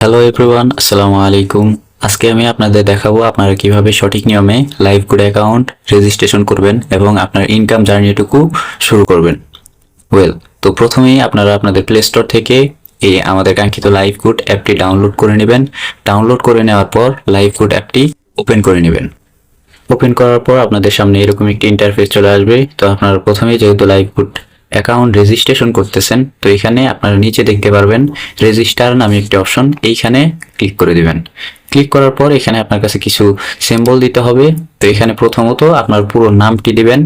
Hello everyone, আসসালামু আলাইকুম। আজকে আমি আপনাদের দেখাবো আপনারা কিভাবে সঠিক নিয়মে লাইভ গুড অ্যাকাউন্ট রেজিস্ট্রেশন করবেন এবং আপনার ইনকাম জার্নিটুকু শুরু করবেন। তো প্রথমেই আপনারা আপনাদের প্লে স্টোর থেকে এই আমাদের কাঙ্ক্ষিত লাইভ গুড অ্যাপটি ডাউনলোড করে নেবেন। ডাউনলোড করে নেওয়ার পর লাইভ গুড অ্যাপটি ওপেন করে নেবেন। ওপেন করার পর আপনাদের সামনে এরকম একটি ইন্টারফেস চলে আসবে। তো আপনারা প্রথমেই যেহেতু লাইভ গুড অ্যাকাউন্ট রেজিস্ট্রেশন করতেছেন, তো এখানে আপনারা নিচে দেখতে পারবেন রেজিস্টার নামে একটি অপশন, এইখানে ক্লিক করে দিবেন। ক্লিক করার পর এখানে আপনার কাছে কিছু সিম্বল দিতে হবে। তো এখানে প্রথমত আপনার পুরো নামটি দিবেন।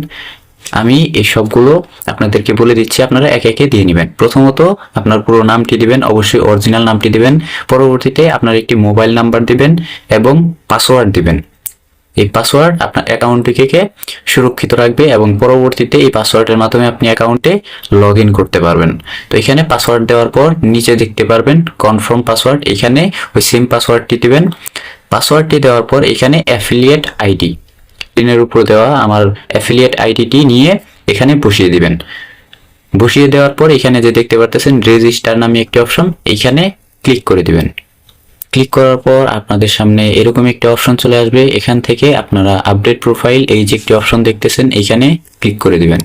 আমি এই সবগুলো আপনাদেরকে বলে দিচ্ছি, আপনারা একে একে দিয়ে নেবেন। প্রথমত আপনার পুরো নামটি দিবেন, অবশ্যই অরিজিনাল নামটি দিবেন। পরবর্তীতে আপনার একটি মোবাইল নাম্বার দিবেন এবং পাসওয়ার্ড দিবেন। এই পাসওয়ার্ড আপনার অ্যাকাউন্টটিকে সুরক্ষিত রাখবে এবং পরবর্তীতে এই পাসওয়ার্ডের মাধ্যমে আপনি অ্যাকাউন্টে লগ ইন করতে পারবেন। তো এখানে পাসওয়ার্ড দেওয়ার পর নিচে দেখতে পারবেন কনফার্ম পাসওয়ার্ড, এখানে ওই সেম পাসওয়ার্ডটি দিবেন। পাসওয়ার্ডটি দেওয়ার পর এখানে অ্যাফিলিয়েট আইডি, স্ক্রিনের উপর দেওয়া আমার অ্যাফিলিয়েট আইডিটি নিয়ে এখানে বসিয়ে দিবেন। বসিয়ে দেওয়ার পর এখানে যে দেখতে পারতেছেন রেজিস্টার নামে একটি অপশন, এইখানে ক্লিক করে দিবেন। ক্লিক করার পর আপনাদের সামনে এরকম একটি অপশন চলে আসবে। এখান থেকে আপনারা আপডেট প্রোফাইল এই যে একটি অপশন দেখতেছেন, এইখানে ক্লিক করে দিবেন।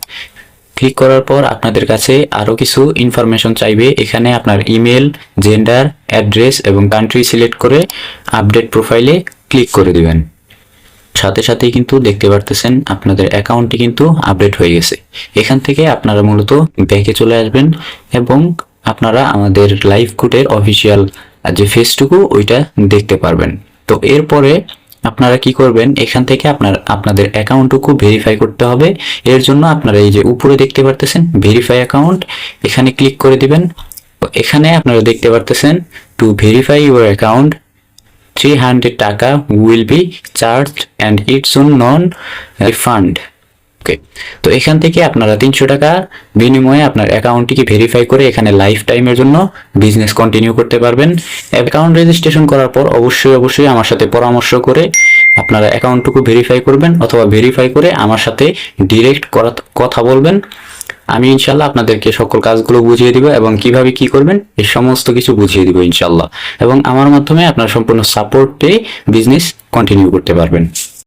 ক্লিক করার পর আপনাদের কাছে আরো কিছু ইনফরমেশন চাইবে। এখানে আপনার ইমেল, জেন্ডার, অ্যাড্রেস এবং কান্ট্রি সিলেক্ট করে আপডেট প্রোফাইলে ক্লিক করে দিবেন। সাথে সাথেই কিন্তু দেখতে পারতেছেন আপনাদের অ্যাকাউন্টটি কিন্তু আপডেট হয়ে গেছে। এখান থেকে আপনারা মূলত ব্যাকে চলে আসবেন এবং আপনারা আমাদের লাইভ গুডের অফিসিয়াল যে ফেসটুকু ওইটা দেখতে পারবেন। তো এরপরে আপনারা কি করবেন, এখান থেকে আপনাদের অ্যাকাউন্টটুকু ভেরিফাই করতে হবে। এর জন্য আপনারা এই যে উপরে দেখতে পারতেছেন ভেরিফাই অ্যাকাউন্ট, এখানে ক্লিক করে দিবেন। এখানে আপনারা দেখতে পারতেছেন টু ভেরিফাই ইউর অ্যাকাউন্ট 300 টাকা will be charged and it's on non refund. Okay, তো এখান থেকে আপনারা 300 টাকা বিনিময়ে আপনার অ্যাকাউন্টটিকে ভেরিফাই করে এখানে লাইফ টাইমের জন্য বিজনেস কন্টিনিউ করতে পারবেন। অ্যাকাউন্ট রেজিস্ট্রেশন করার পর অবশ্যই আমার সাথে পরামর্শ করে আপনারা অ্যাকাউন্টটুকু ভেরিফাই করবেন অথবা ভেরিফাই করে আমার সাথে ডিরেক্ট কথা বলবেন। আমি ইনশাল্লাহ আপনাদেরকে সকল কাজগুলো বুঝিয়ে দিব এবং কিভাবে কি করবেন এই সমস্ত কিছু বুঝিয়ে দিব ইনশাল্লাহ। এবং আমার মাধ্যমে আপনারা সম্পূর্ণ সাপোর্ট পেয়ে বিজনেস কন্টিনিউ করতে পারবেন।